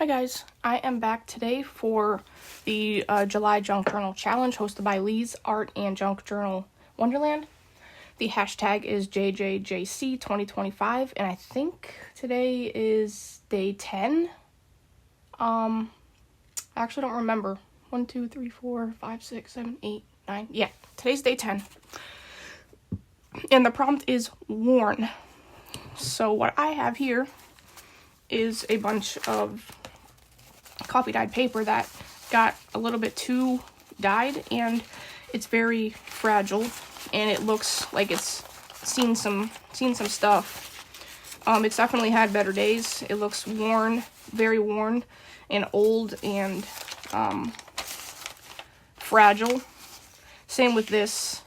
Hi guys, I am back today for the July Junk Journal Challenge hosted by Lee's Art and Junk Journal Wonderland. The hashtag is JJJC2025 and I think today is day 10. I actually don't remember. 1, 2, 3, 4, 5, 6, 7, 8, 9. Yeah, today's day 10. And the prompt is worn. So what I have here is a bunch of coffee dyed paper that got a little bit too dyed, and it's very fragile and it looks like it's seen some stuff. It's definitely had better days. It looks worn, very worn and old and fragile. Same with this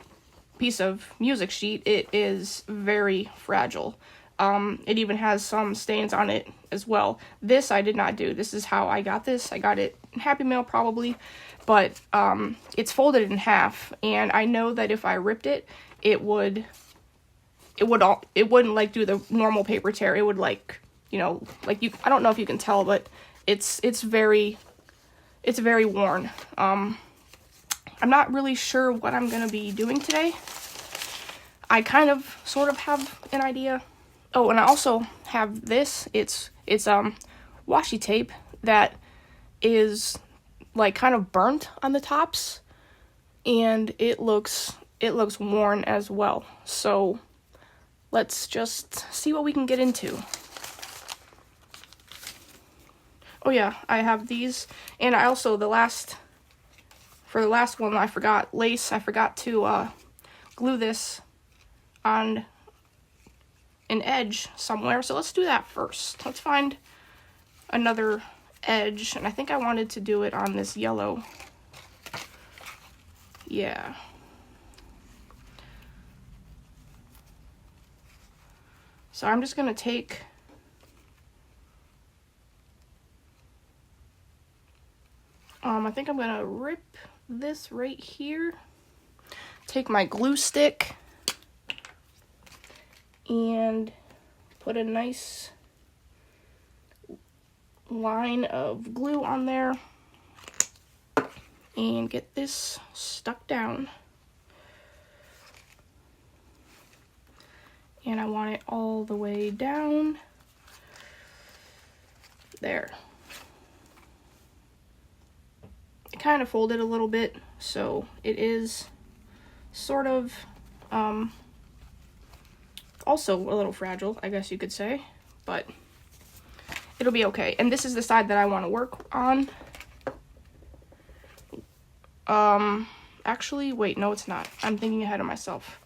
piece of music sheet. It is very fragile. It even has some stains on it as well. This I did not do. This is how I got this. I got it in Happy Mail probably, but it's folded in half, and I know that if I ripped it, it wouldn't like do the normal paper tear. It would I don't know if you can tell, but it's very worn. I'm not really sure what I'm gonna be doing today. I sort of have an idea. Oh, and I also have this. It's washi tape that is like kind of burnt on the tops, and it looks worn as well. So let's just see what we can get into. Oh yeah, I have these, and I also for the last one I forgot lace. I forgot to glue this on an edge somewhere, so let's do that first. Let's find another edge, and I think I wanted to do it on this yellow. Yeah. So I'm just gonna take I think I'm gonna rip this right here, take my glue stick and put a nice line of glue on there and get this stuck down. And I want it all the way down there. It kind of folded a little bit, so it is sort of also a little fragile, I guess you could say, but it'll be okay. And this is the side that I want to work on. Actually, wait, no, it's not. I'm thinking ahead of myself.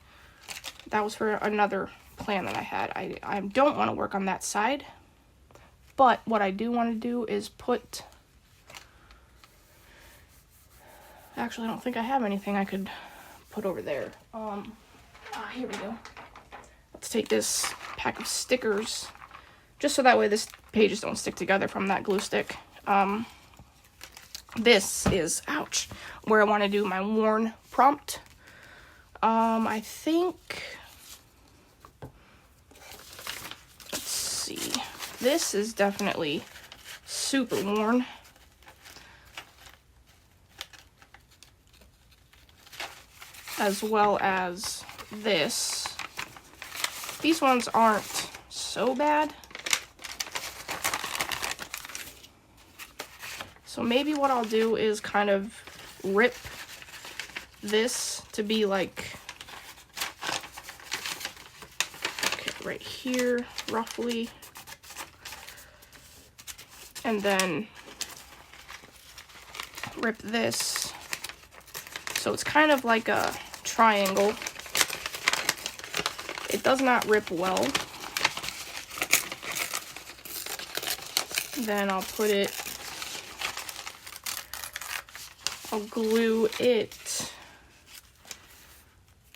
That was for another plan that I had. I don't want to work on that side, but what I do want to do is put... Actually, I don't think I have anything I could put over there. Here we go. Let's take this pack of stickers, just so that way this pages don't stick together from that glue stick. This is, ouch, where I want to do my worn prompt. I think, let's see, this is definitely super worn. As well as this. These ones aren't so bad. So maybe what I'll do is kind of rip this to be like, okay, right here, roughly. And then rip this. So it's kind of like a triangle. It does not rip well. Then I'll glue it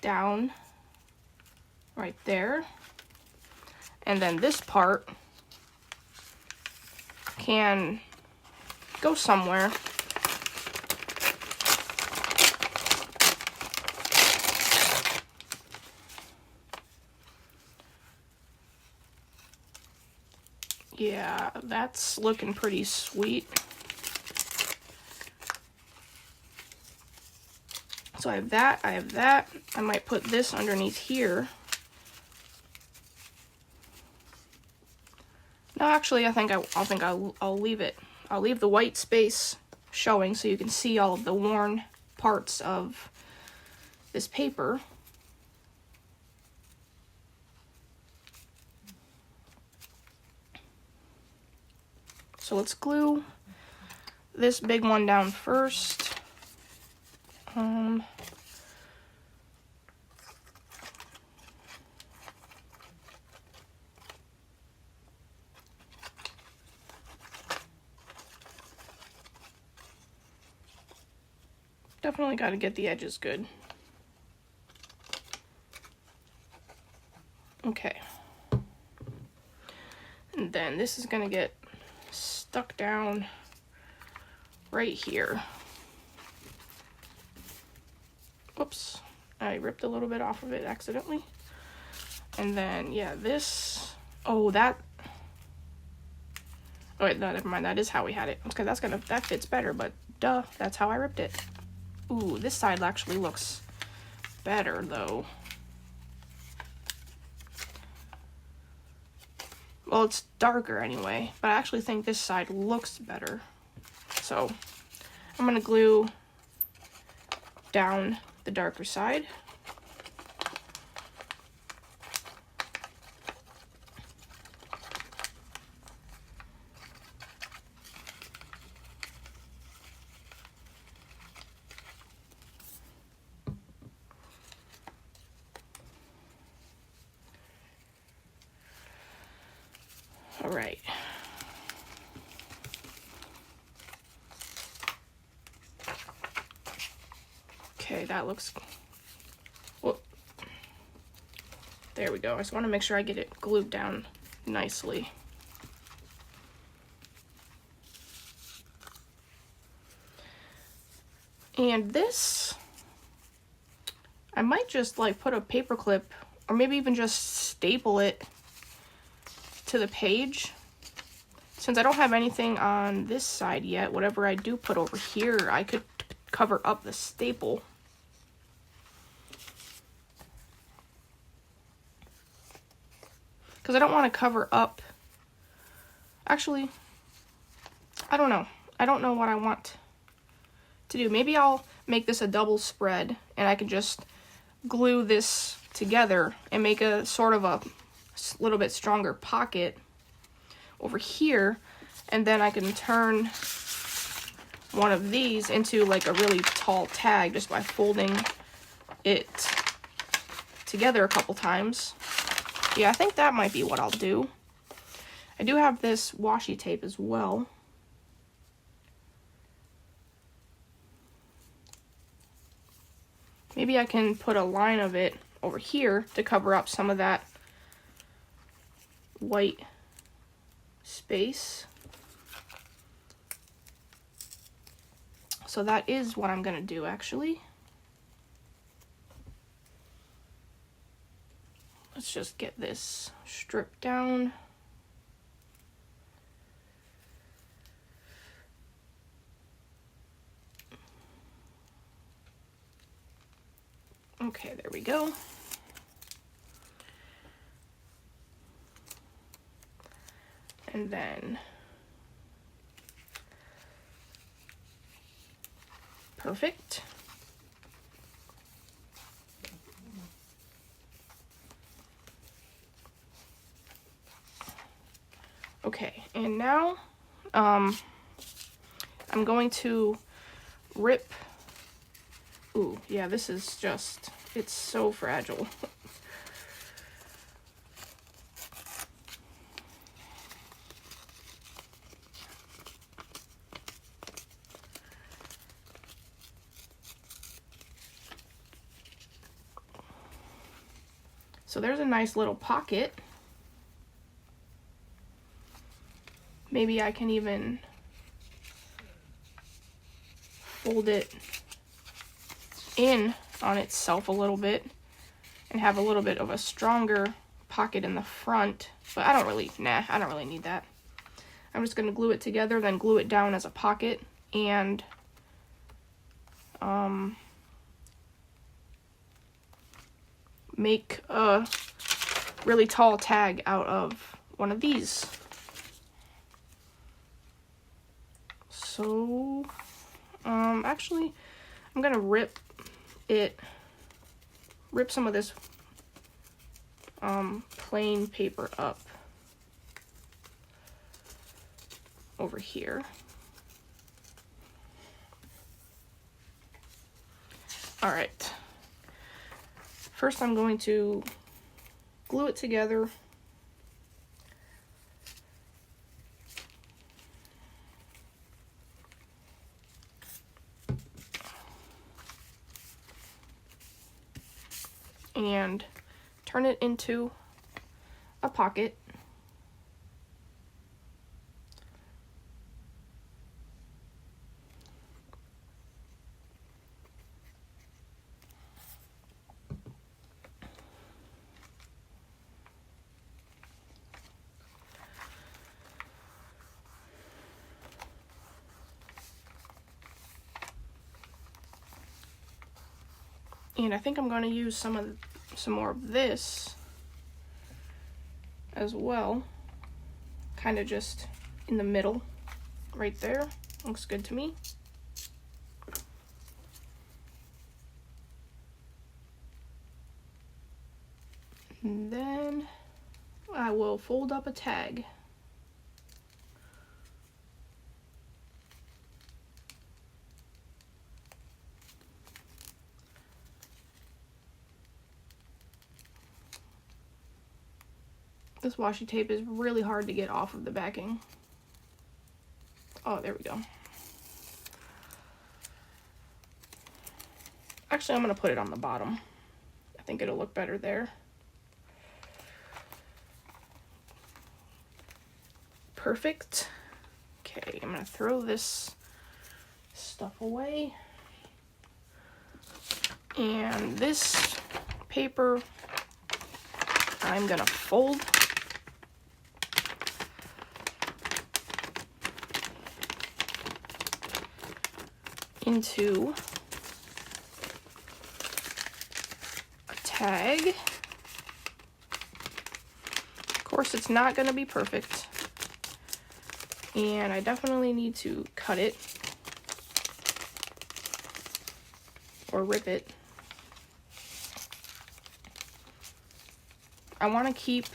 down right there. And then this part can go somewhere. Yeah, that's looking pretty sweet. So I have that, I have that. I might put this underneath here. No, actually, I'll leave it. I'll leave the white space showing so you can see all of the worn parts of this paper. So let's glue this big one down first. Definitely got to get the edges good. Okay. And then this is gonna get stuck down right here. Oops, I ripped a little bit off of it accidentally. And then, yeah, this, oh, that, oh wait, no, never mind, that is how we had it. Okay, that fits better, but duh, that's how I ripped it. Ooh, this side actually looks better though. Well, it's darker anyway, but I actually think this side looks better. So I'm gonna glue down the darker side. All right. Okay, that looks, well, there we go. I just want to make sure I get it glued down nicely. And this, I might just like put a paper clip or maybe even just staple it to the page. Since I don't have anything on this side yet, whatever I do put over here, I could cover up the staple. Because I don't want to cover up, actually, I don't know. I don't know what I want to do. Maybe I'll make this a double spread and I can just glue this together and make a sort of a little bit stronger pocket over here, and then I can turn one of these into like a really tall tag just by folding it together a couple times. Yeah, I think that might be what I'll do. I do have this washi tape as well. Maybe I can put a line of it over here to cover up some of that white space. So that is what I'm gonna do actually. Let's just get this stripped down. Okay, there we go. And then, perfect. Okay, and now I'm going to rip. Ooh, yeah, this is just, it's so fragile. So there's a nice little pocket. Maybe I can even fold it in on itself a little bit and have a little bit of a stronger pocket in the front, but I don't really need that. I'm just going to glue it together, then glue it down as a pocket, and make a really tall tag out of one of these. So, actually, I'm gonna rip some of this plain paper up over here. All right. First, I'm going to glue it together. And turn it into a pocket. And I think I'm going to use some more of this as well, kind of just in the middle right there. Looks good to me. And then I will fold up a tag. This washi tape is really hard to get off of the backing. Oh, there we go. Actually, I'm going to put it on the bottom. I think it'll look better there. Perfect. Okay, I'm going to throw this stuff away. And this paper, I'm going to fold. Into a tag. Of course, it's not going to be perfect, and I definitely need to cut it or rip it. I want to keep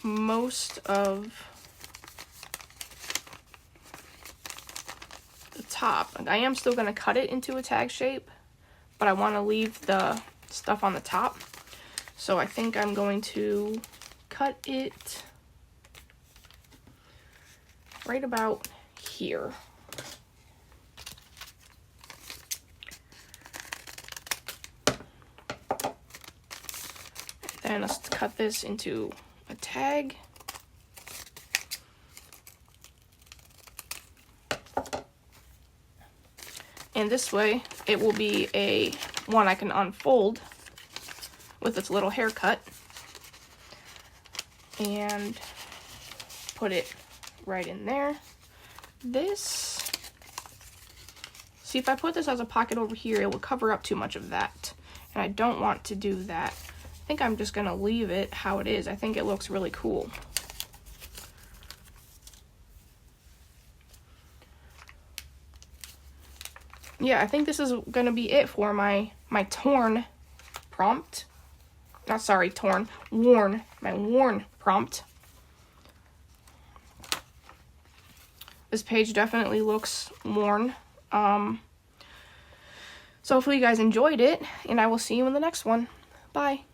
most of top. I am still going to cut it into a tag shape, but I want to leave the stuff on the top. So I think I'm going to cut it right about here. And let's cut this into a tag. And this way, it will be a one I can unfold with its little haircut and put it right in there. This, see, if I put this as a pocket over here, it will cover up too much of that, and I don't want to do that. I think I'm just gonna leave it how it is. I think it looks really cool. Yeah, I think this is gonna be it for my torn prompt. Not sorry, torn, worn, my worn prompt. This page definitely looks worn. So hopefully you guys enjoyed it, and I will see you in the next one. Bye.